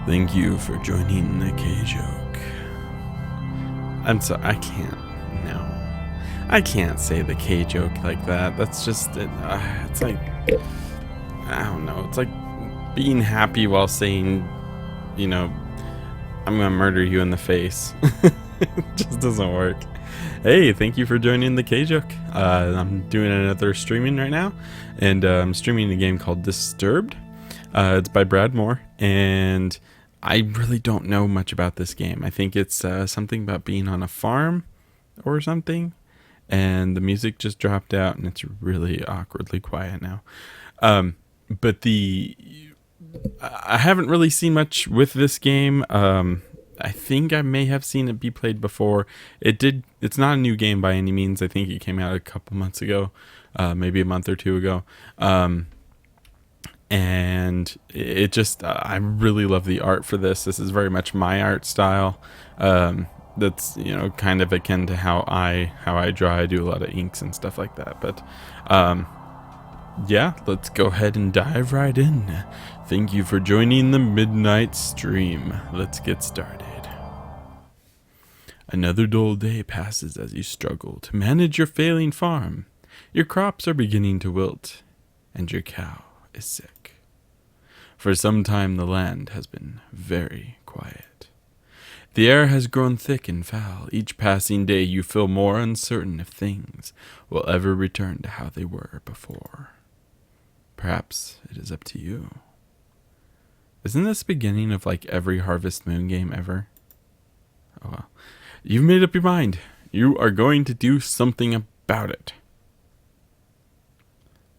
Thank you for joining the K-Joke. I'm sorry, I can't. No. I can't say the K-Joke like that. That's just, it's like, I don't know. It's like being happy while saying, I'm gonna murder you in the face. It just doesn't work. Hey, thank you for joining the K-Joke. I'm doing another streaming right now, and I'm streaming a game called Disturbed. It's by Brad Moore, and I really don't know much about this game. I think it's something about being on a farm or something, and the music just dropped out, and it's really awkwardly quiet now. But I haven't really seen much with this game. I think I may have seen it be played before. It's not a new game by any means. I think it came out a couple months ago, maybe a month or two ago. And it just, I really love the art for this. This is very much my art style. That's, kind of akin to how I draw. I do a lot of inks and stuff like that. But, yeah, let's go ahead and dive right in. Thank you for joining the midnight stream. Let's get started. Another dull day passes as you struggle to manage your failing farm. Your crops are beginning to wilt, and your cow is sick. For some time the land has been very quiet. The air has grown thick and foul. Each passing day you feel more uncertain if things will ever return to how they were before. Perhaps it is up to you. Isn't this the beginning of like every Harvest Moon game ever? Oh well. You've made up your mind. You are going to do something about it.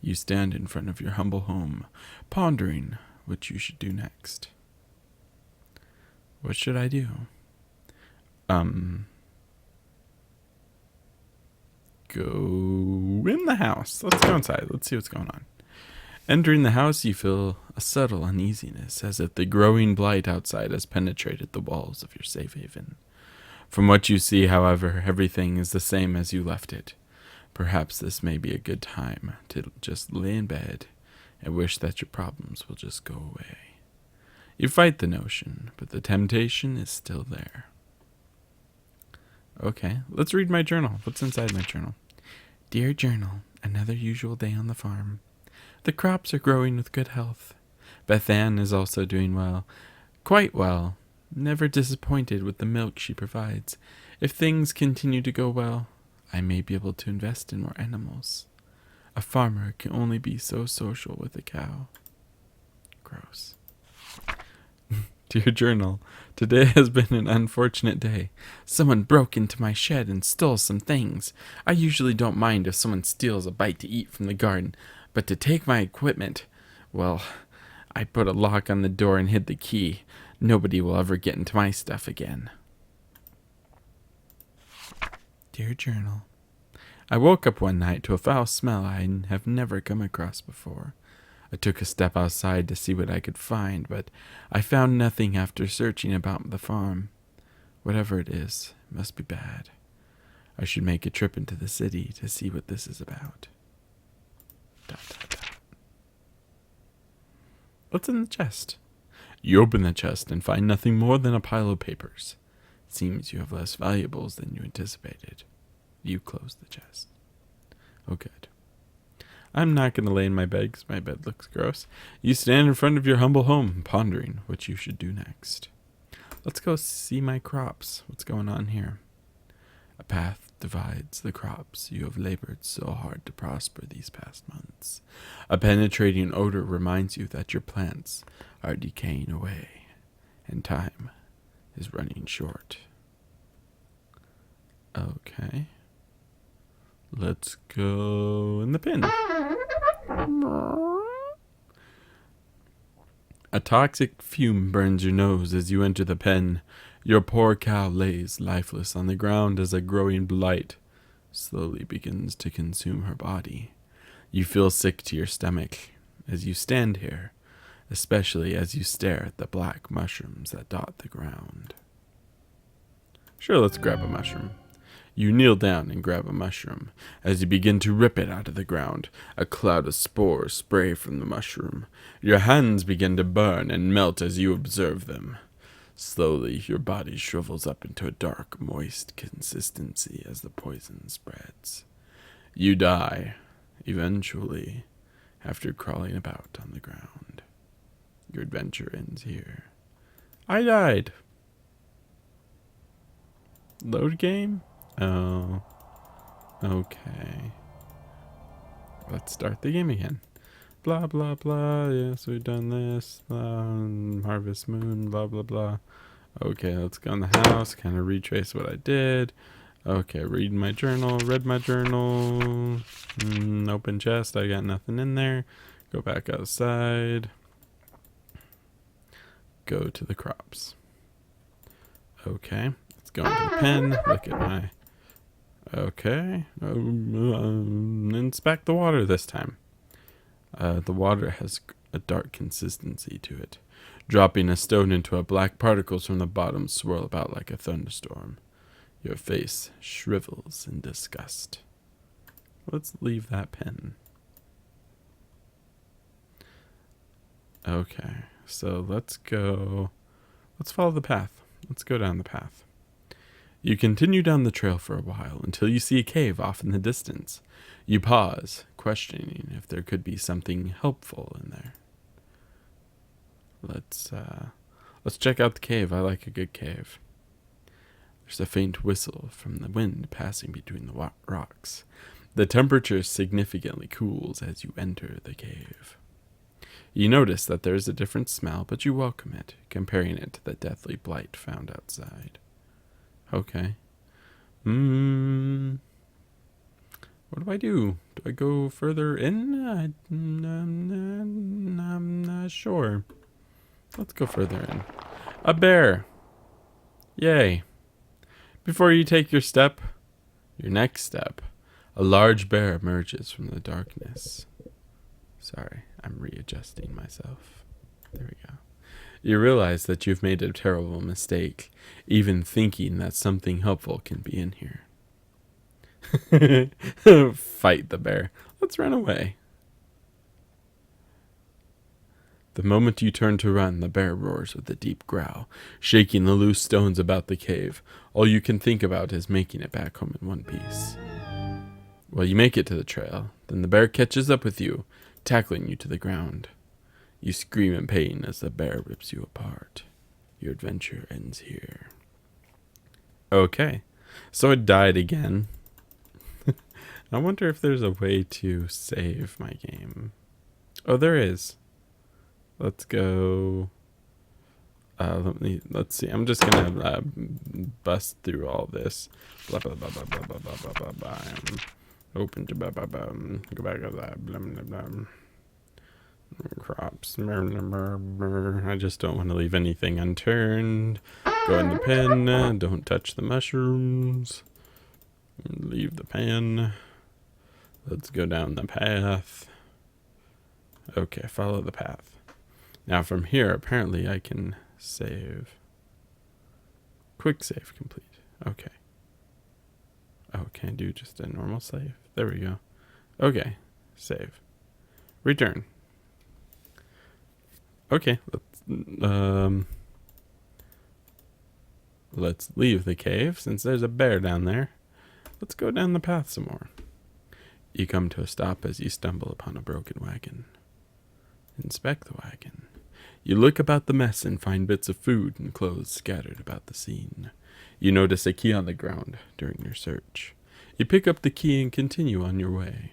You stand in front of your humble home, pondering what you should do next. What should I do? Go in the house. Let's go inside. Let's see what's going on. Entering the house, you feel a subtle uneasiness, as if the growing blight outside has penetrated the walls of your safe haven. From what you see, however, everything is the same as you left it. Perhaps this may be a good time to just lay in bed and wish that your problems will just go away. You fight the notion, but the temptation is still there. Okay, let's read my journal. What's inside my journal? Dear journal, another usual day on the farm. The crops are growing with good health. Beth Ann is also doing well. Quite well. Never disappointed with the milk she provides. If things continue to go well, I may be able to invest in more animals. A farmer can only be so social with a cow. Gross. Dear journal, today has been an unfortunate day. Someone broke into my shed and stole some things. I usually don't mind if someone steals a bite to eat from the garden, but to take my equipment, well, I put a lock on the door and hid the key. Nobody will ever get into my stuff again. Dear journal, I woke up one night to a foul smell I have never come across before. I took a step outside to see what I could find, but I found nothing after searching about the farm. Whatever it is, it must be bad. I should make a trip into the city to see what this is about. ... What's in the chest? You open the chest and find nothing more than a pile of papers. It seems you have less valuables than you anticipated. You close the chest. Oh, good. I'm not going to lay in my bed because my bed looks gross. You stand in front of your humble home, pondering what you should do next. Let's go see my crops. What's going on here? A path divides the crops you have labored so hard to prosper these past months. A penetrating odor reminds you that your plants are decaying away, and time is running short. Okay. Let's go in the pen. A toxic fume burns your nose as you enter the pen. Your poor cow lays lifeless on the ground as a growing blight slowly begins to consume her body. You feel sick to your stomach as you stand here, especially as you stare at the black mushrooms that dot the ground. Sure, let's grab a mushroom. You kneel down and grab a mushroom. As you begin to rip it out of the ground, a cloud of spores spray from the mushroom. Your hands begin to burn and melt as you observe them. Slowly, your body shrivels up into a dark, moist consistency as the poison spreads. You die, eventually, after crawling about on the ground. Your adventure ends here. I died. Load game? Oh. Okay. Let's start the game again. Blah, blah, blah. Yes, we've done this. Harvest Moon, blah, blah, blah. Okay, let's go in the house. Kind of retrace what I did. Okay, read my journal. Read my journal. Open chest. I got nothing in there. Go back outside. Go to the crops. Okay. Let's go into the pen. Look at my... Okay. Inspect the water this time. The water has a dark consistency to it. Dropping a stone into it, black particles from the bottom swirl about like a thunderstorm. Your face shrivels in disgust. Let's leave that pen. Okay, so let's go. Let's follow the path. Let's go down the path. You continue down the trail for a while until you see a cave off in the distance. You pause, questioning if there could be something helpful in there. Let's check out the cave. I like a good cave. There's a faint whistle from the wind passing between the rocks. The temperature significantly cools as you enter the cave. You notice that there is a different smell, but you welcome it, comparing it to the deathly blight found outside. Okay. What do I do? Do I go further in? I'm not sure. Let's go further in. A bear. Yay. Before you take your next step, a large bear emerges from the darkness. Sorry, I'm readjusting myself. There we go. You realize that you've made a terrible mistake, even thinking that something helpful can be in here. Fight the bear. Let's run away. The moment you turn to run, the bear roars with a deep growl, shaking the loose stones about the cave. All you can think about is making it back home in one piece. Well, you make it to the trail. Then the bear catches up with you, tackling you to the ground. You scream in pain as the bear rips you apart. Your adventure ends here. Okay, so I died again. I wonder if there's a way to save my game. Oh, there is. Let's go. Let's see. I'm just gonna bust through all this. Blah blah blah blah blah blah blah blah blah blah. Open to blah blah blah. Go back to that. Blah blah blah. Crops. I just don't want to leave anything unturned. Go in the pen. Don't touch the mushrooms. Leave the pen. Let's go down the path. Okay, follow the path. Now from here, apparently I can save. Quick save complete. Okay. Oh, can I do just a normal save? There we go. Okay, save. Return. Okay, let's leave the cave since there's a bear down there. Let's go down the path some more. You come to a stop as you stumble upon a broken wagon. Inspect the wagon. You look about the mess and find bits of food and clothes scattered about the scene. You notice a key on the ground during your search. You pick up the key and continue on your way.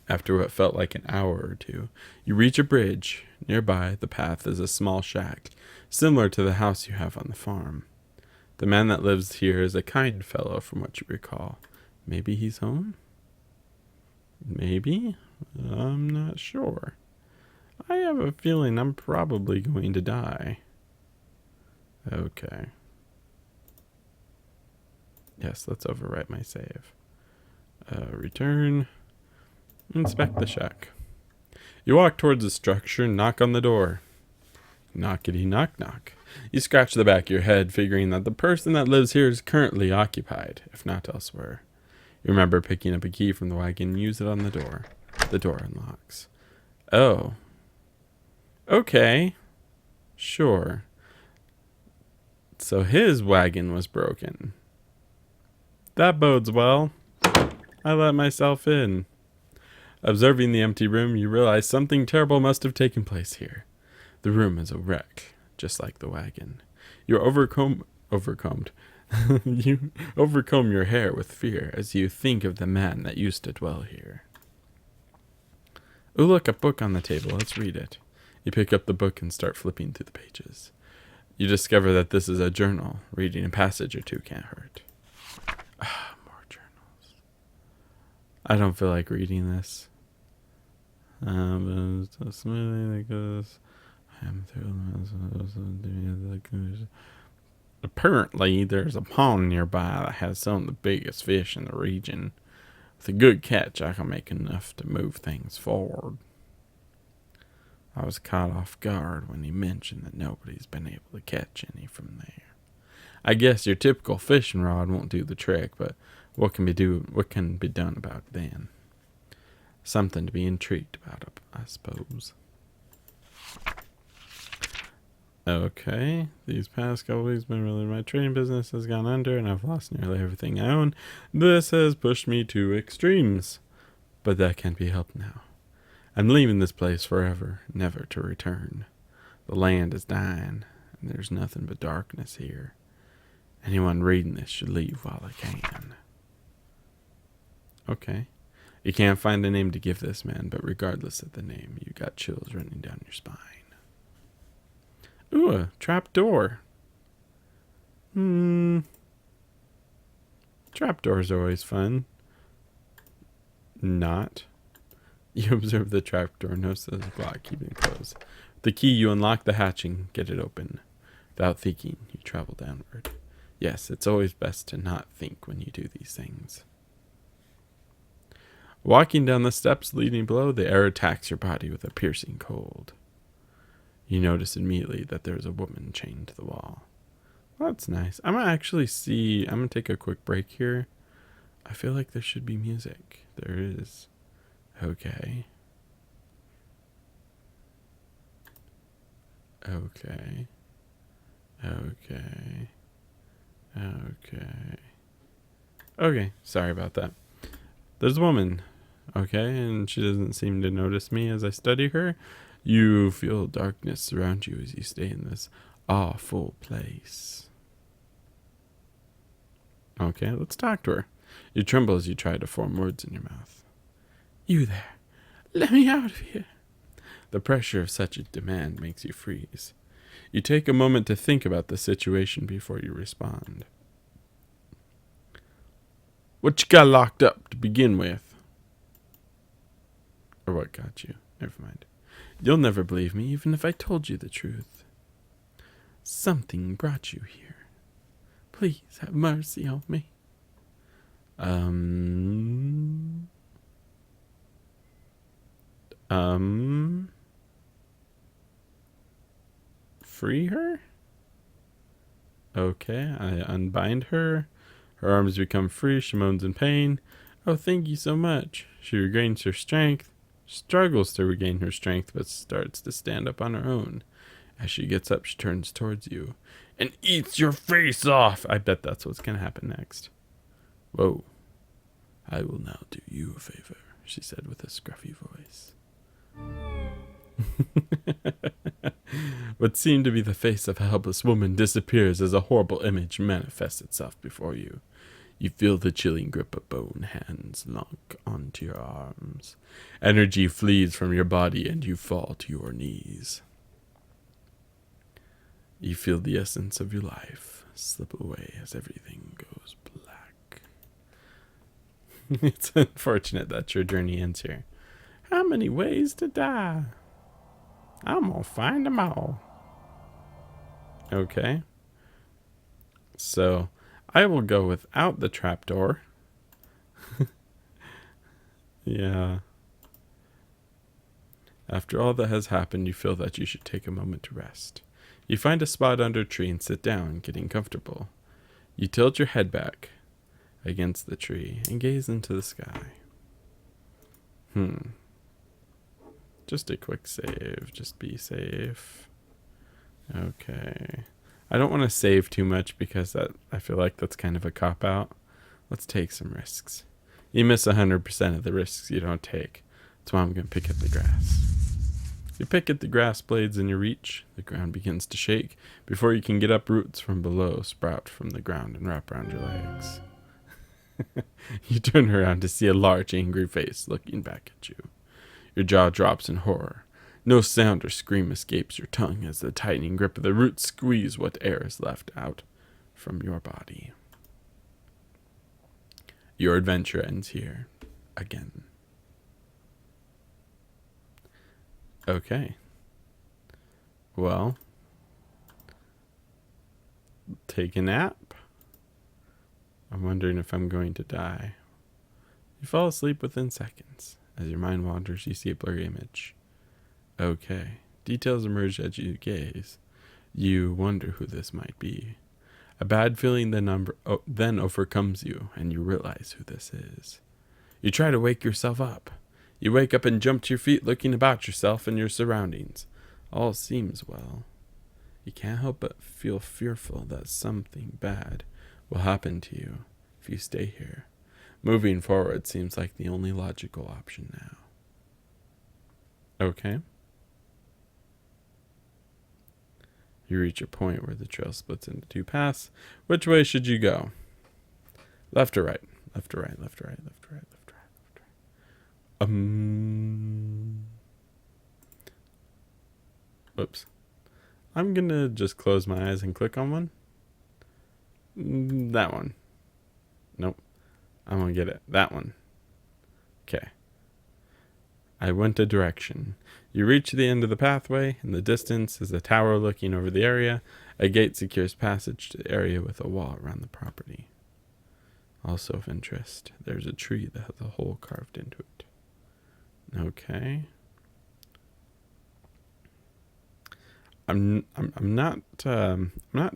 After what felt like an hour or two, you reach a bridge. Nearby, the path is a small shack, similar to the house you have on the farm. The man that lives here is a kind fellow from what you recall. Maybe he's home? Maybe? I'm not sure. I have a feeling I'm probably going to die. Okay. Yes, let's overwrite my save. Return. Inspect the shack. You walk towards the structure and knock on the door. Knockety knock knock. You scratch the back of your head, figuring that the person that lives here is currently occupied, if not elsewhere. You remember picking up a key from the wagon and use it on the door. The door unlocks. Oh. Okay. Sure. So his wagon was broken. That bodes well. I let myself in. Observing the empty room, you realize something terrible must have taken place here. The room is a wreck, just like the wagon. You're overcombed. You overcomb your hair with fear as you think of the man that used to dwell here. Oh, look, a book on the table. Let's read it. You pick up the book and start flipping through the pages. You discover that this is a journal. Reading a passage or two can't hurt. More journals. I don't feel like reading this. So smoothly like this. Apparently, there's a pond nearby that has some of the biggest fish in the region. With a good catch, I can make enough to move things forward. I was caught off guard when he mentioned that nobody's been able to catch any from there. I guess your typical fishing rod won't do the trick, but what can be done about it then? Something to be intrigued about, I suppose. Okay, these past couple weeks been really my trading business has gone under and I've lost nearly everything I own. This has pushed me to extremes, but that can't be helped now. I'm leaving this place forever, never to return. The land is dying, and there's nothing but darkness here. Anyone reading this should leave while they can. Okay. You can't find a name to give this man, but regardless of the name, you got chills running down your spine. Ooh, a trap door. Trap doors are always fun. Not. You observe the trapdoor, notice there's a lock, keeping it closed. With the key, you unlock the hatch and get it open. Without thinking, you travel downward. Yes, it's always best to not think when you do these things. Walking down the steps leading below, the air attacks your body with a piercing cold. You notice immediately that there's a woman chained to the wall. Well, that's nice. I'm going to take a quick break here. I feel like there should be music. There is. Okay. Okay. Okay. Okay. Okay, sorry about that. There's a woman. Okay, and she doesn't seem to notice me as I study her. You feel darkness surround you as you stay in this awful place. Okay, let's talk to her. You tremble as you try to form words in your mouth. You there. Let me out of here. The pressure of such a demand makes you freeze. You take a moment to think about the situation before you respond. What you got locked up to begin with? Or what got you? Never mind. You'll never believe me, even if I told you the truth. Something brought you here. Please have mercy on me. Free her? Okay, I unbind her. Her arms become free. She moans in pain. Oh, thank you so much. She regains her strength. Struggles to regain her strength, but starts to stand up on her own. As she gets up, she turns towards you and eats your face off. I bet that's what's going to happen next. Whoa. I will now do you a favor, she said with a scruffy voice. What seemed to be the face of a helpless woman disappears as a horrible image manifests itself before you. You feel the chilling grip of bone hands lock onto your arms. Energy flees from your body and you fall to your knees. You feel the essence of your life slip away as everything goes black. It's unfortunate that your journey ends here. How many ways to die? I'm gonna find them all. Okay. So, I will go without the trapdoor. Yeah. After all that has happened, you feel that you should take a moment to rest. You find a spot under a tree and sit down, getting comfortable. You tilt your head back against the tree and gaze into the sky. Just a quick save. Just be safe. Okay. I don't want to save too much because I feel like that's kind of a cop-out. Let's take some risks. You miss 100% of the risks you don't take. That's why I'm going to pick at the grass. You pick at the grass blades in your reach. The ground begins to shake. Before you can get up, roots from below sprout from the ground and wrap around your legs. You turn around to see a large, angry face looking back at you. Your jaw drops in horror. No sound or scream escapes your tongue as the tightening grip of the roots squeeze what air is left out from your body. Your adventure ends here. Again. Okay. Well. Take a nap. I'm wondering if I'm going to die. You fall asleep within seconds. As your mind wanders, you see a blurry image. Okay. Details emerge as you gaze. You wonder who this might be. A bad feeling then overcomes you, and you realize who this is. You try to wake yourself up. You wake up and jump to your feet, looking about yourself and your surroundings. All seems well. You can't help but feel fearful that something bad will happen to you if you stay here. Moving forward seems like the only logical option now. Okay. You reach a point where the trail splits into two paths. Which way should you go? Left or right? Left or right? Left or right? Left or right? Left or right? Left or right? Whoops. I'm gonna just close my eyes and click on one. That one. Nope. I'm gonna get it. That one. Okay. I went a direction. You reach the end of the pathway. In the distance is a tower looking over the area. A gate secures passage to the area with a wall around the property. Also of interest, there's a tree that has a hole carved into it. Okay. I'm not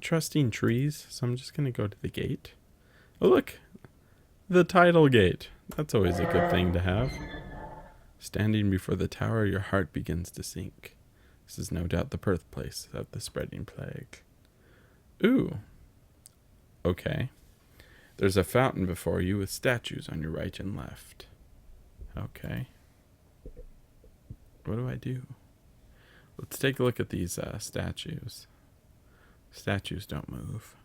trusting trees, so I'm just gonna go to the gate. Oh look, the tidal gate. That's always a good thing to have. Standing before the tower, your heart begins to sink. This is no doubt the birthplace of the spreading plague. Ooh. Okay. There's a fountain before you with statues on your right and left. Okay. What do I do? Let's take a look at these statues. Statues don't move.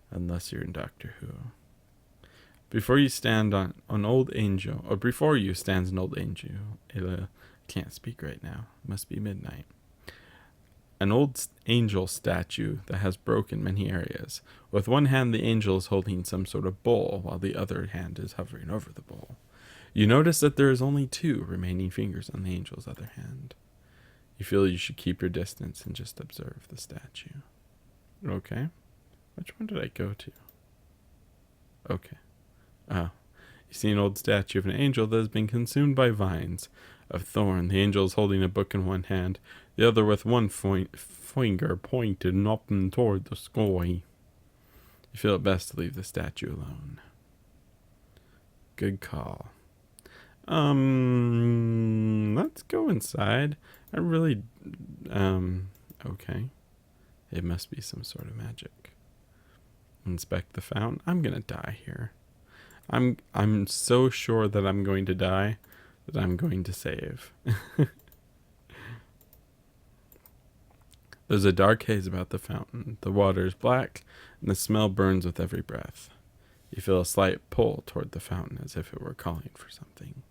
Unless you're in Doctor Who. Before you stand on an old angel, or before you stands an old angel. Can't speak right now. It must be midnight. An old angel statue that has broken many areas. With one hand, the angel is holding some sort of bowl, while the other hand is hovering over the bowl. You notice that there is only 2 remaining fingers on the angel's other hand. You feel you should keep your distance and just observe the statue. Okay. Which one did I go to? Okay. Oh. You see an old statue of an angel that has been consumed by vines of thorn. The angel is holding a book in one hand, the other with one finger pointed up and toward the sky. You feel it best to leave the statue alone. Good call. Let's go inside. I really, okay. It must be some sort of magic. Inspect the fountain. I'm gonna die here. I'm so sure that I'm going to die that I'm going to save. There's a dark haze about the fountain. The water is black, and the smell burns with every breath. You feel a slight pull toward the fountain as if it were calling for something.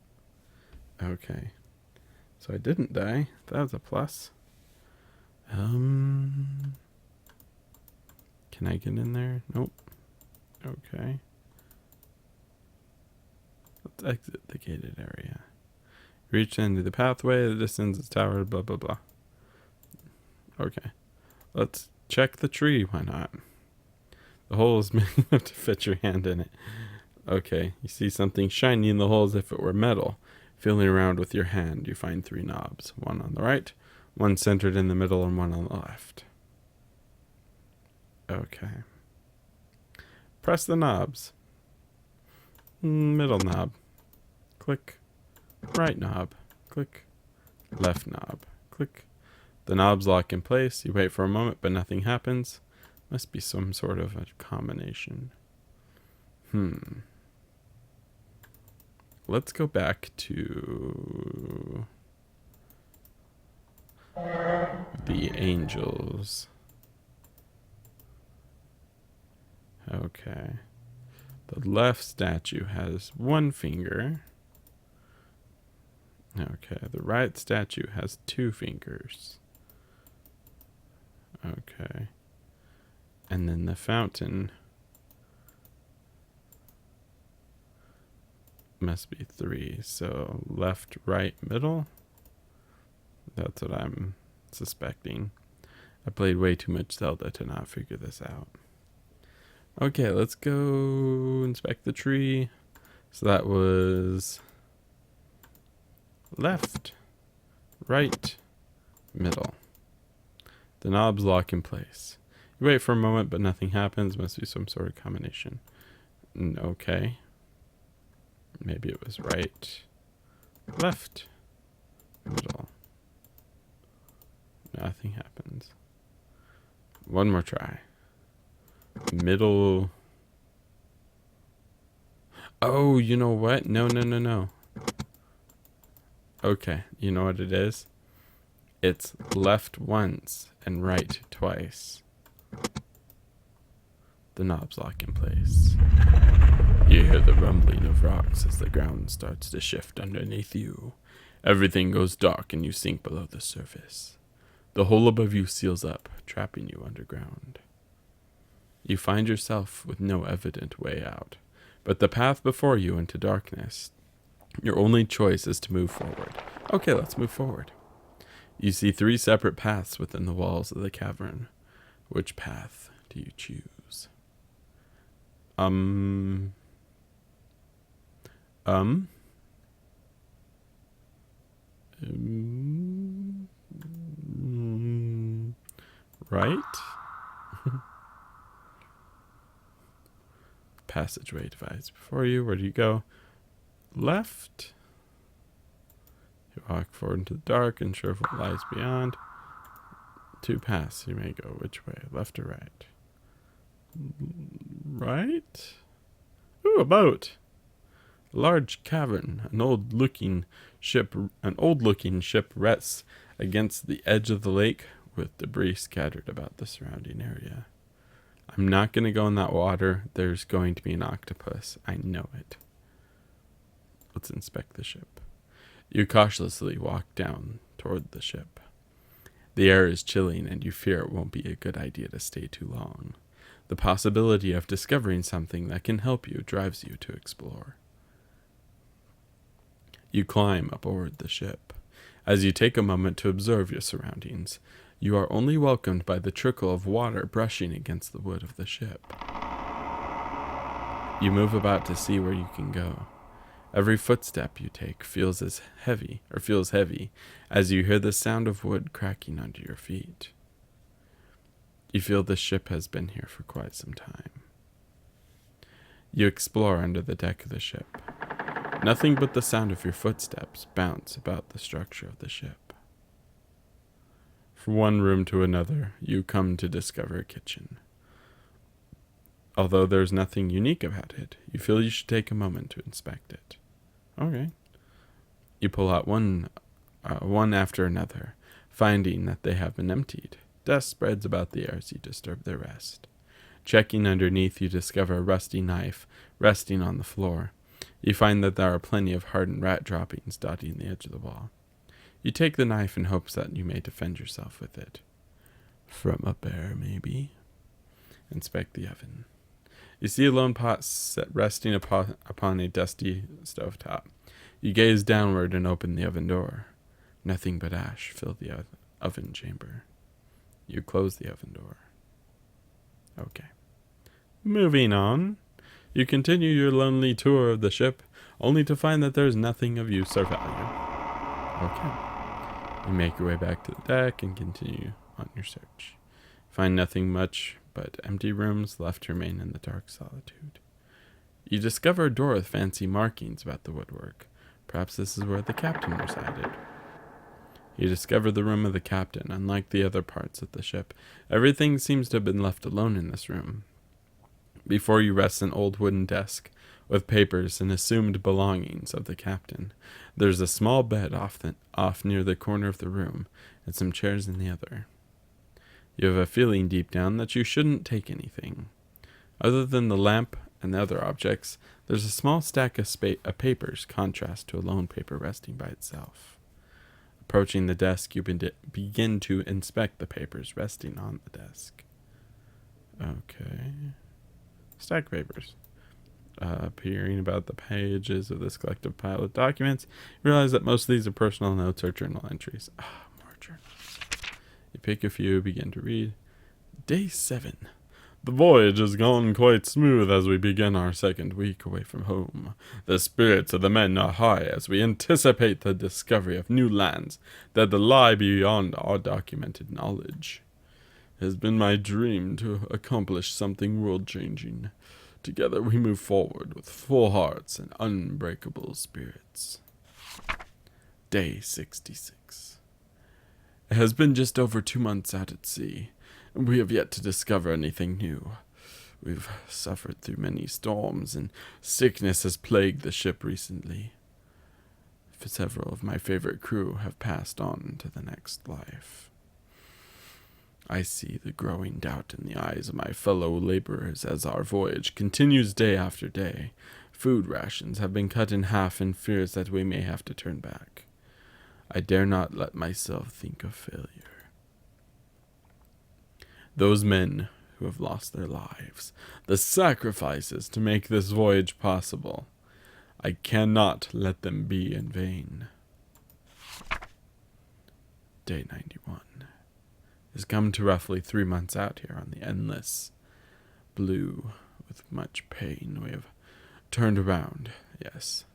Okay. So I didn't die. That was a plus. Can I get in there? Nope. Okay. Let's exit the gated area. Reach into the pathway. The distance is tower. Blah, blah, blah. Okay. Let's check the tree. Why not? The hole is big enough to fit your hand in it. Okay. You see something shiny in the hole as if it were metal. Feeling around with your hand, you find 3 knobs. One on the right, one centered in the middle, and one on the left. Okay. Press the knobs. Middle knob. Click. Right knob. Click. Left knob. Click. The knobs lock in place. You wait for a moment, but nothing happens. Must be some sort of a combination. Let's go back to the angels. Okay. The left statue has 1 finger. Okay. The right statue has 2 fingers. Okay. And then the fountain must be 3. So left, right, middle. That's what I'm suspecting. I played way too much Zelda to not figure this out. Okay, let's go inspect the tree. So that was left, right, middle. The knobs lock in place. You wait for a moment, but nothing happens. Must be some sort of combination. Okay. Maybe it was right, left, middle. Nothing happens. One more try. Middle. Oh, you know what? No. Okay, you know what it is? It's left once and right twice. The knobs lock in place. You hear the rumbling of rocks as the ground starts to shift underneath you. Everything goes dark and you sink below the surface. The hole above you seals up, trapping you underground. You find yourself with no evident way out, but the path before you into darkness. Your only choice is to move forward. Okay, let's move forward. You see 3 separate paths within the walls of the cavern. Which path do you choose? Right? Passageway divides before you. Where do you go? Left. You walk forward into the dark, unsure of what lies beyond. 2 paths you may go. Which way? Left or right? Right? Ooh, a boat. A large cavern. An old-looking ship rests against the edge of the lake with debris scattered about the surrounding area. I'm not going to go in that water. There's going to be an octopus. I know it. Let's inspect the ship. You cautiously walk down toward the ship. The air is chilling and you fear it won't be a good idea to stay too long. The possibility of discovering something that can help you drives you to explore. You climb aboard the ship. As you take a moment to observe your surroundings, you are only welcomed by the trickle of water brushing against the wood of the ship. You move about to see where you can go. Every footstep you take feels heavy as you hear the sound of wood cracking under your feet. You feel the ship has been here for quite some time. You explore under the deck of the ship. Nothing but the sound of your footsteps bounce about the structure of the ship. From one room to another, you come to discover a kitchen. Although there's nothing unique about it, you feel you should take a moment to inspect it. Okay. You pull out one after another, finding that they have been emptied. Dust spreads about the air as you disturb their rest. Checking underneath, you discover a rusty knife resting on the floor. You find that there are plenty of hardened rat droppings dotting the edge of the wall. You take the knife in hopes that you may defend yourself with it. From a bear, maybe? Inspect the oven. You see a lone pot resting upon a dusty stovetop. You gaze downward and open the oven door. Nothing but ash fill the oven chamber. You close the oven door. Okay. Moving on. You continue your lonely tour of the ship. only to find that there is nothing of use or value. Okay. You make your way back to the deck and continue on your search. Find nothing much but empty rooms left to remain in the dark solitude. You discover a door with fancy markings about the woodwork. Perhaps this is where the captain resided. You discover the room of the captain. Unlike the other parts of the ship, everything seems to have been left alone in this room. Before you rests an old wooden desk with papers and assumed belongings of the captain. There's a small bed off near the corner of the room and some chairs in the other. You have a feeling deep down that you shouldn't take anything. Other than the lamp and the other objects, there's a small stack of papers contrast to a lone paper resting by itself. Approaching the desk, you begin to inspect the papers resting on the desk. Okay. Stack of papers. Peering about the pages of this collective pile of documents, you realize that most of these are personal notes or journal entries. More journals. You pick a few, begin to read. Day 7. The voyage has gone quite smooth as we begin our second week away from home. The spirits of the men are high as we anticipate the discovery of new lands that lie beyond our documented knowledge. It has been my dream to accomplish something world-changing. Together we move forward with full hearts and unbreakable spirits. Day 66. It has been just over 2 months out at sea, and we have yet to discover anything new. We've suffered through many storms, and sickness has plagued the ship recently. Several of my favorite crew have passed on to the next life. I see the growing doubt in the eyes of my fellow laborers as our voyage continues day after day. Food rations have been cut in half in fears that we may have to turn back. I dare not let myself think of failure. Those men who have lost their lives, the sacrifices to make this voyage possible, I cannot let them be in vain. Day 91 has come to roughly 3 months out here on the endless blue. With much pain, we have turned around. Yes,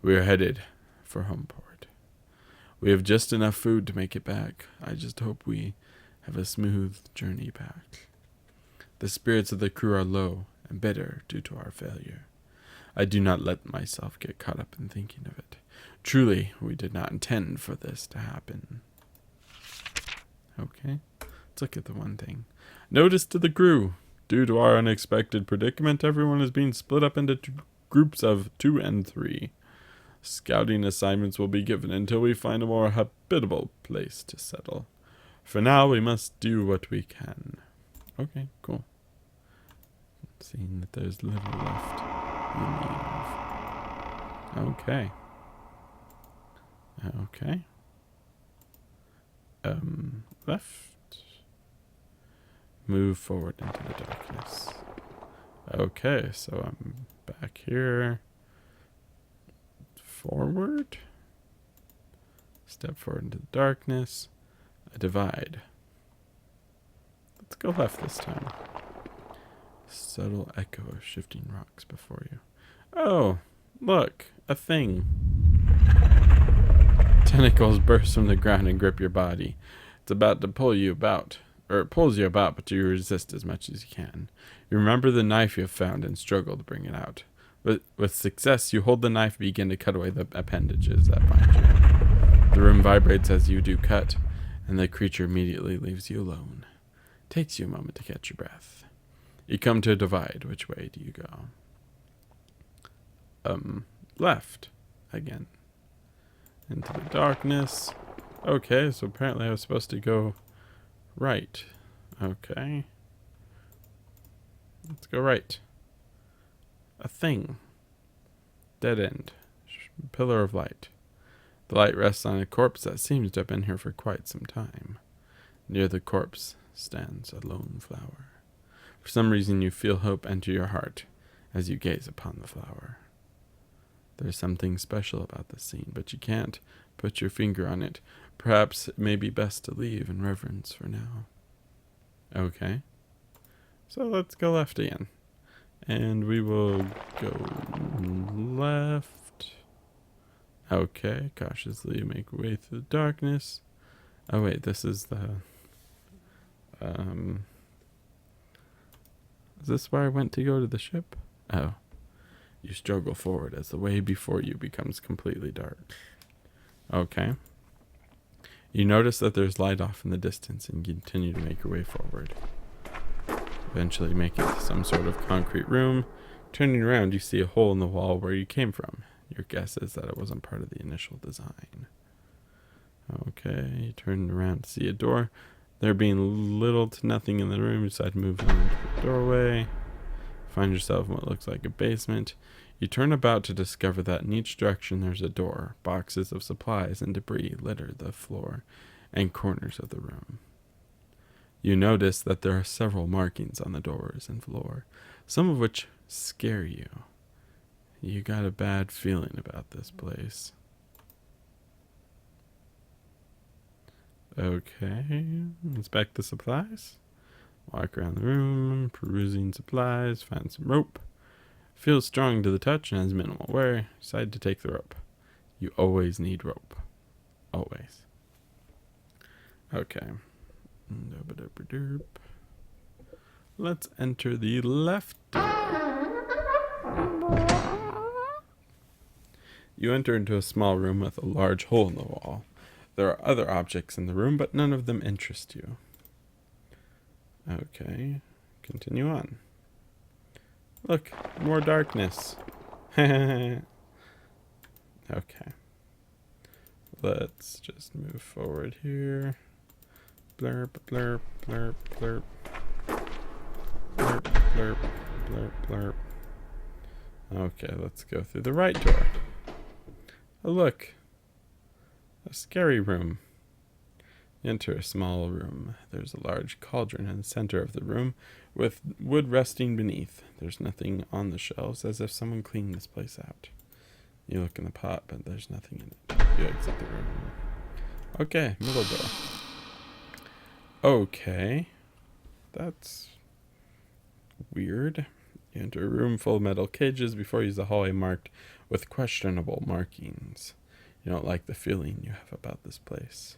we are headed for Homeport. We have just enough food to make it back. I just hope we have a smooth journey back. The spirits of the crew are low and bitter due to our failure. I do not let myself get caught up in thinking of it. Truly, we did not intend for this to happen. Okay, let's look at the one thing. Notice to the crew. Due to our unexpected predicament, everyone is being split up into groups of 2 and 3. Scouting assignments will be given until we find a more habitable place to settle. For now, we must do what we can. Okay, cool. Seeing that there's little left in the Okay. Okay. Left. Move forward into the darkness. Okay, so I'm back here. Forward. Step forward into the darkness. A divide. Let's go left this time. Subtle echo of shifting rocks before you. Oh, look, a thing. Tentacles burst from the ground and grip your body. It's about to pull you about, or it pulls you about, but you resist as much as you can. You remember the knife you have found and struggle to bring it out. With success, you hold the knife and begin to cut away the appendages that bind you. The room vibrates as you do cut, and the creature immediately leaves you alone. It takes you a moment to catch your breath. You come to a divide. Which way do you go? Left. Again. Into the darkness. Okay, so apparently I was supposed to go right. Okay. Let's go right. A thing. Dead end. Pillar of light. The light rests on a corpse that seems to have been here for quite some time. Near the corpse stands a lone flower. For some reason you feel hope enter your heart as you gaze upon the flower. There's something special about the scene, but you can't put your finger on it. Perhaps it may be best to leave in reverence for now. Okay. So let's go left again. And we will go left. Okay, cautiously make your way through the darkness. Oh wait, this is the... Is this where I went to go to the ship? Oh. You struggle forward as the way before you becomes completely dark. Okay. You notice that there's light off in the distance and continue to make your way forward. Eventually make it to some sort of concrete room. Turning around, you see a hole in the wall where you came from. Your guess is that it wasn't part of the initial design. Okay, you turn around to see a door. There being little to nothing in the room, you decide to move on to the doorway. Find yourself in what looks like a basement. You turn about to discover that in each direction there's a door. Boxes of supplies and debris litter the floor and corners of the room. You notice that there are several markings on the doors and floor, some of which scare you. You got a bad feeling about this place. Okay, inspect the supplies. Walk around the room, perusing supplies, find some rope. Feels strong to the touch and has minimal wear. Decide to take the rope. You always need rope. Always. Okay. Let's enter the left door. You enter into a small room with a large hole in the wall. There are other objects in the room, but none of them interest you. Okay, continue on. Look, more darkness. Okay. Let's just move forward here. Blurp, blurp, blurp, blurp. Blurp, blurp, blurp, blurp. Okay, let's go through the right door. Oh, look. A scary room. You enter a small room. There's a large cauldron in the center of the room with wood resting beneath. There's nothing on the shelves, as if someone cleaned this place out. You look in the pot, but there's nothing in it. You exit the room. Okay, middle door. Okay. That's weird. You enter a room full of metal cages before you use a hallway marked with questionable markings. You don't like the feeling you have about this place.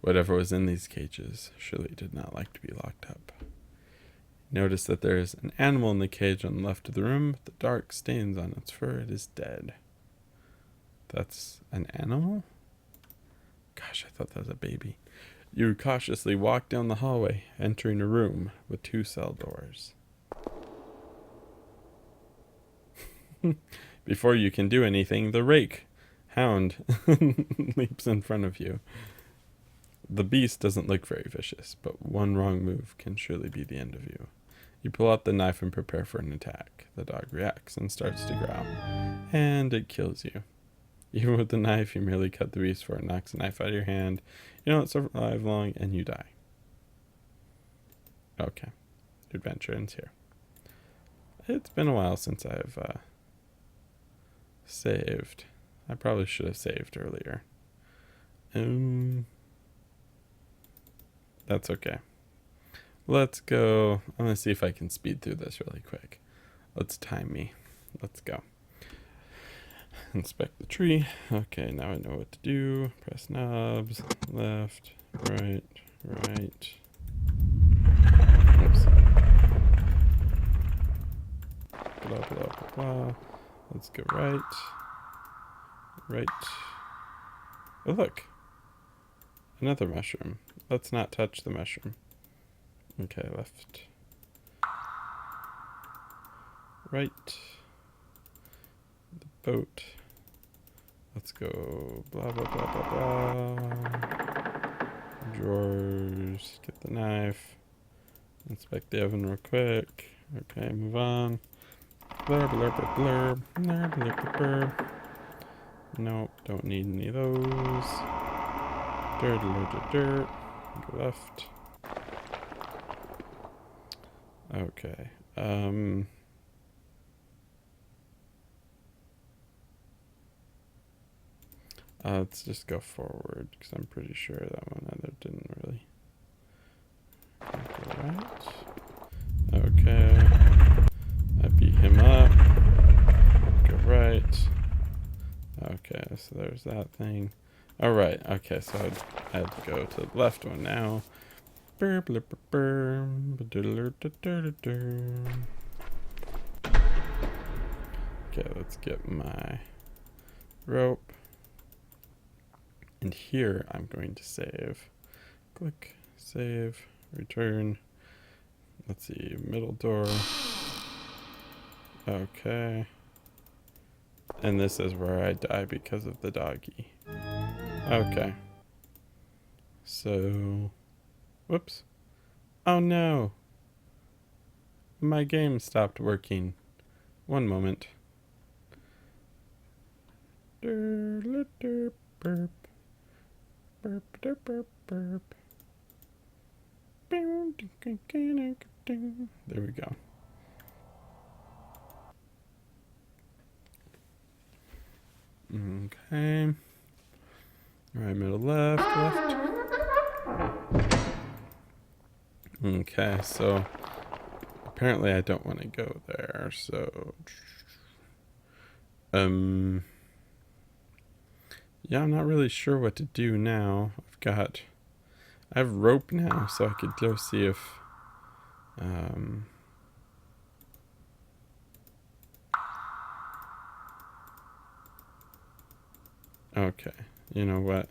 Whatever was in these cages surely did not like to be locked up. Notice that there is an animal in the cage on the left of the room, with the dark stains on its fur. It is dead. That's an animal? Gosh, I thought that was a baby. You cautiously walk down the hallway, entering a room with 2 cell doors. Before you can do anything, the hound leaps in front of you. The beast doesn't look very vicious, but one wrong move can surely be the end of you. You pull out the knife and prepare for an attack. The dog reacts and starts to growl, and it kills you. Even with the knife, you merely cut the beast before it knocks the knife out of your hand. You don't survive long, and you die. Okay, your adventure ends here. It's been a while since I've saved. I probably should have saved earlier. That's okay. Let's go. I'm going to see if I can speed through this really quick. Let's time me. Let's go. Inspect the tree. Okay, now I know what to do. Press knobs. Left, right, right. Oops. Blah, blah, blah, blah. Let's go right. Right. Oh, look. Another mushroom. Let's not touch the mushroom. Okay, left. Right. The boat. Let's go blah, blah, blah, blah, blah. Drawers. Get the knife. Inspect the oven real quick. Okay, move on. Blurb, blurb, blurb, blurb, blurb, blurb, blurb. Nope, don't need any of those. Dirt, dirt, dirt. Go left. Okay. Let's just go forward because I'm pretty sure that one either didn't really. Go right. Okay. I beat him up. Go right. Okay. Okay, so there's that thing. All right. Okay, so I had to go to the left one now. Okay, let's get my rope. And here I'm going to save. Click, save, return. Let's see, middle door. Okay. And this is where I die because of the doggy. Okay. So, whoops. Oh no. My game stopped working. One moment. Burp, burp, burp, burp, burp. There we go. Okay. Right, middle, left. Okay, so apparently I don't want to go there, so yeah, I'm not really sure what to do now. I have rope now, so I could go see if okay, you know what?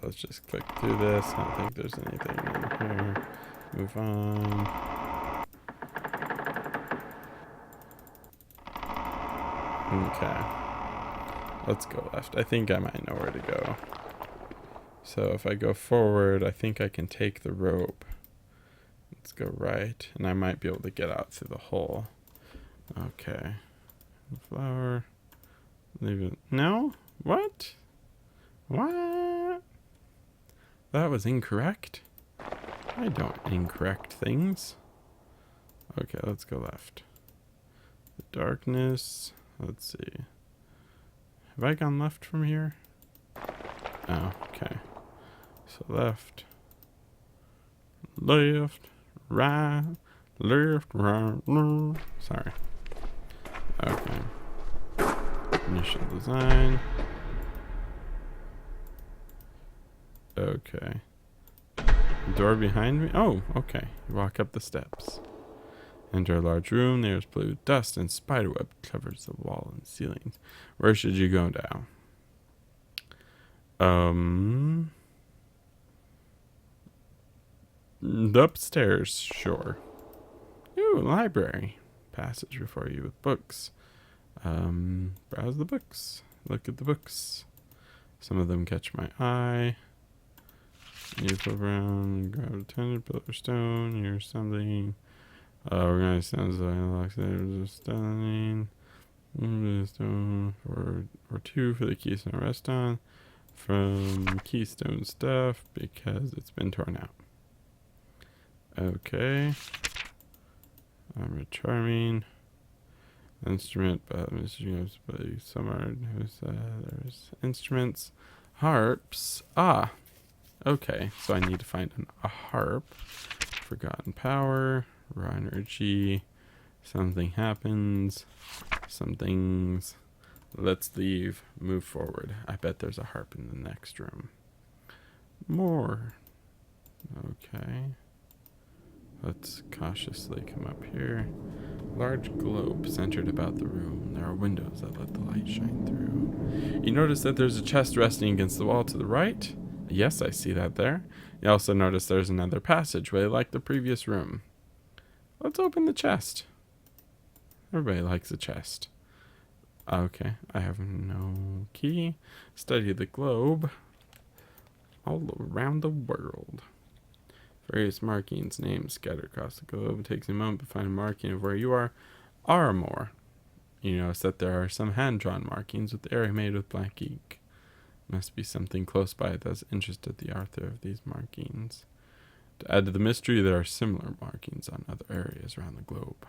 Let's just click through this. I don't think there's anything in here. Move on. Okay. Let's go left. I think I might know where to go. So if I go forward, I think I can take the rope. Let's go right, and I might be able to get out through the hole. Okay. Flower. Leave it. No? What? What? That was incorrect. I don't incorrect things. Okay, let's go left. The darkness. Let's see. Have I gone left from here? Oh, okay. So left. Left. Right. Left. Right. Left. Sorry. Okay. Initial design. Okay. Door behind me? Oh, okay. You walk up the steps. Enter a large room. There's blue dust and spiderweb covers the wall and ceilings. Where should you go now? Upstairs, sure. Ooh, library. Passage before you with books. Browse the books. Look at the books. Some of them catch my eye. You flip around, grab a tender pillar stone. Here's something. Organized sounds like unlocks of stunning. Stone or two for the keystone rest on. From keystone stuff because it's been torn out. Okay. Armor charming. Instrument, but somewhere there's instruments. Harps. Ah. Okay, so I need to find a harp. Forgotten power. Raw energy. Something happens. Some things. Let's leave. Move forward. I bet there's a harp in the next room. More. Okay. Let's cautiously come up here. Large globe centered about the room. There are windows that let the light shine through. You notice that there's a chest resting against the wall to the right. Yes, I see that there. You also notice there's another passageway like the previous room. Let's open the chest. Everybody likes a chest. Okay, I have no key. Study the globe. All around the world. Various markings, names scattered across the globe. It takes a moment to find a marking of where you are more. You notice that there are some hand-drawn markings with the area made with black ink. Must be something close by that has interested the author of these markings. To add to the mystery, there are similar markings on other areas around the globe.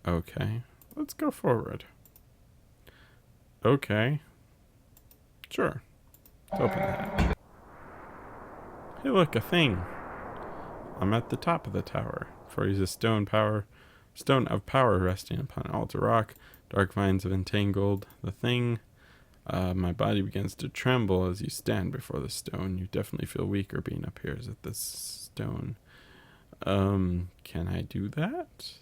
Okay, let's go forward. Okay. Sure. Let's open that. Hey, look, a thing. I'm at the top of the tower. For he's a stone of power resting upon an altar rock. Dark vines have entangled the thing. My body begins to tremble as you stand before the stone. You definitely feel weaker being up here at this stone. Can I do that?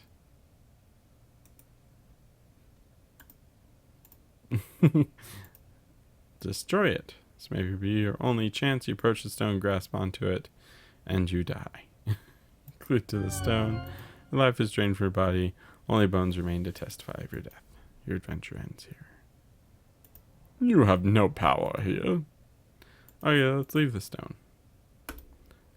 Destroy it. This may be your only chance. You approach the stone, grasp onto it, and you die. Glued to the stone, your life is drained from your body. Only bones remain to testify of your death. Your adventure ends here. You have no power here. Oh yeah, let's leave the stone.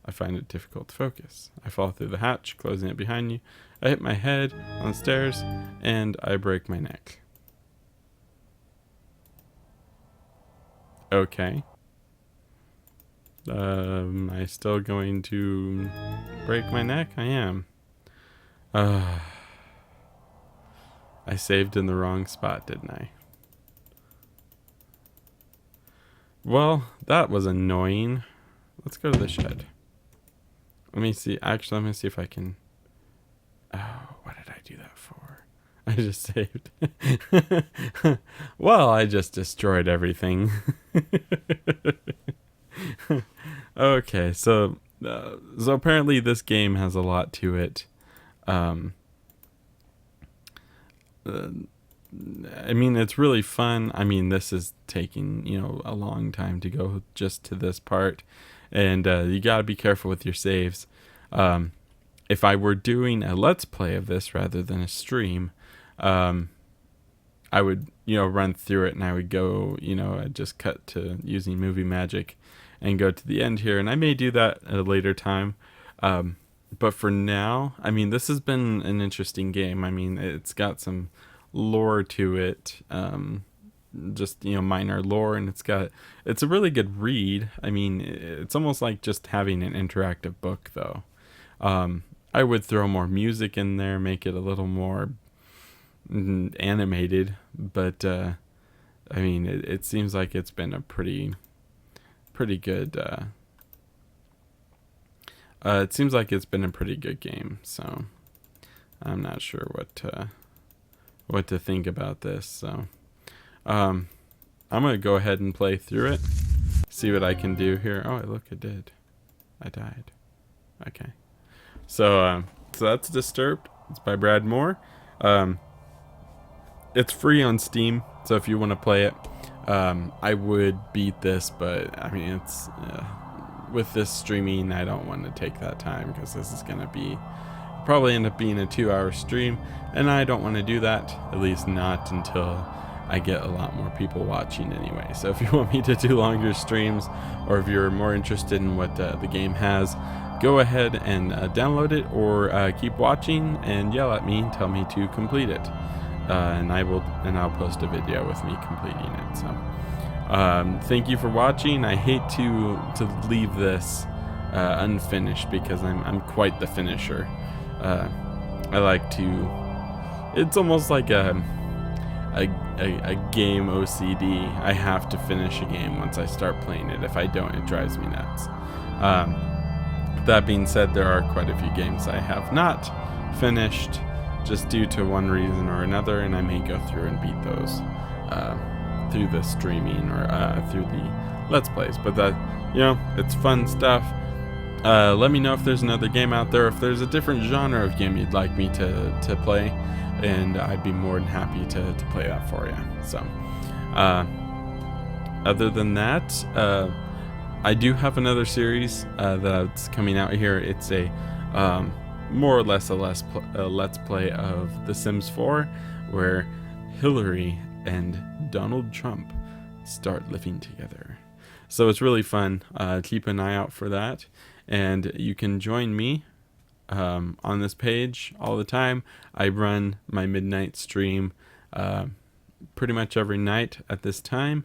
I find it difficult to focus. I fall through the hatch, closing it behind you. I hit my head on the stairs, and I break my neck. Okay. Am I still going to break my neck? I am. I saved in the wrong spot, didn't I? Well, that was annoying. Let's go to the shed. Let me see. Actually, let me see if I can... Oh, what did I do that for? I just saved. Well, I just destroyed everything. Okay, so apparently this game has a lot to it. I mean, it's really fun. I mean, this is taking, a long time to go just to this part. And you got to be careful with your saves. If I were doing a Let's Play of this rather than a stream, I would, run through it and I would go, I'd just cut to using Movie Magic and go to the end here. And I may do that at a later time. But for now, I mean, this has been an interesting game. I mean, it's got some lore to it. Just, minor lore, and it's a really good read. I mean, it's almost like just having an interactive book, though. I would throw more music in there, make it a little more animated, but I mean, it seems like it's been a pretty good it seems like it's been a pretty good game, so I'm not sure what to think about this. So I'm gonna go ahead and play through it, see what I can do here. Oh, look, I did. I died. Okay. So that's Disturbed. It's by Brad Moore. It's free on Steam, so if you want to play it, I would beat this, but I mean, it's with this streaming, I don't want to take that time because this is gonna probably end up being a 2-hour stream, and I don't want to do that, at least not until I get a lot more people watching anyway. So if you want me to do longer streams, or if you're more interested in what the game has, go ahead and download it, or keep watching and yell at me and tell me to complete it, and I'll post a video with me completing it. So thank you for watching. I hate to leave this unfinished because I'm quite the finisher. I like to. It's almost like a game OCD. I have to finish a game once I start playing it. If I don't, it drives me nuts. That being said, there are quite a few games I have not finished just due to one reason or another, and I may go through and beat those through the streaming or through the Let's Plays. But that, it's fun stuff. Let me know if there's another game out there, if there's a different genre of game you'd like me to play, and I'd be more than happy to play that for you. So other than that, I do have another series that's coming out here. It's a more or less a Let's Play of The Sims 4, where Hillary and Donald Trump start living together. So it's really fun. Keep an eye out for that. And you can join me on this page all the time. I run my midnight stream pretty much every night at this time.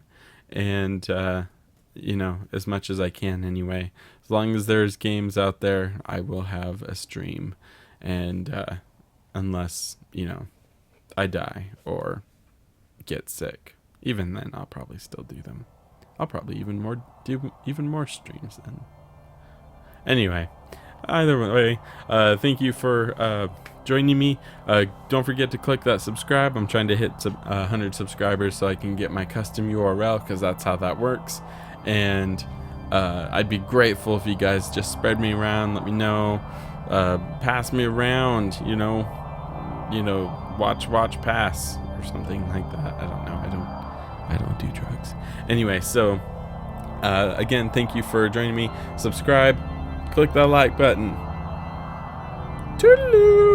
And, as much as I can anyway. As long as there's games out there, I will have a stream. And unless, I die or get sick. Even then, I'll probably still do them. I'll probably do even more streams then. Anyway, either way, thank you for joining me. Don't forget to click that subscribe. I'm trying to hit 100 subscribers so I can get my custom URL, because that's how that works. And I'd be grateful if you guys just spread me around, let me know, pass me around, you know, watch pass or something like that. I don't know. I don't do drugs. Anyway, so again, thank you for joining me. Subscribe, click that like button. Toodaloo.